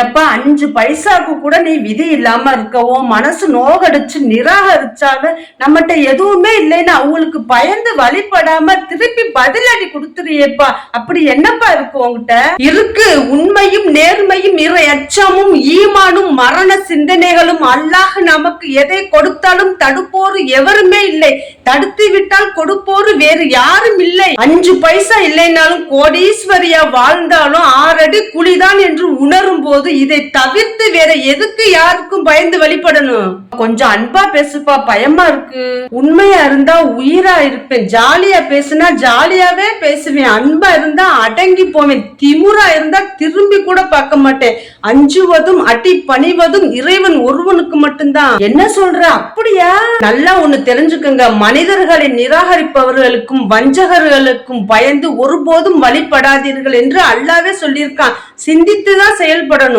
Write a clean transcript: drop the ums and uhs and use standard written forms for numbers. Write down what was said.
எப்ப 5 பைசாக்கு கூட நீ விதி இல்லாம இருக்கவோ மனசு நோகடிச்சு நிராகரிச்சாலும் நம்மகிட்ட எதுவுமே இல்லைன்னு அவங்களுக்கு பயந்து வழிபடாம திருப்பி பதிலடி கொடுத்துறியேப்பா. அப்படி என்னப்பா இருக்கு உங்ககிட்ட? இருக்கு உண்மையும் நேர்மையும் இறை அச்சமும் ஈமானும் மரண சிந்தனைகளும். அல்லாஹ் நமக்கு எதை கொடுத்தாலும் தடுப்போரு எவருமே இல்லை, தடுத்து விட்டால் கொடுப்போரு வேறு யாரும் இல்லை. 5 பைசா இல்லைனாலும் கோடீஸ்வரியா வாழ்ந்தாலும் 6 அடி குழிதான் என்று உணரும் போது இதை தவிர்த்து வேற எதுக்கு யாருக்கும் பயந்து வழிபடணும்? கொஞ்சம் அன்பா பேசுப்பா, பயமா இருக்கு. உண்மையா இருந்தா உயிரா இருப்பேன், ஜாலியா பேசுனா ஜாலியாவே பேசுவேன், அன்பா இருந்தா அடங்கி போவேன், திமுறா இருந்தா திரும்பி கூட பார்க்க மாட்டேன். அஞ்சுவதும் அடி பணிவதும் இறைவன் ஒருவனுக்கு மட்டும்தான். என்ன சொல்ற? அப்படியா? நல்லா ஒண்ணு தெரிஞ்சுக்குங்க, மனிதர்களை நிராகரிப்பவர்களுக்கும் வஞ்சகர்களுக்கும் பயந்து ஒருபோதும் வழிபடாதீர்கள் என்று அல்லாவே சொல்லியிருக்கான். சிந்தித்துதான் செயல்படணும்.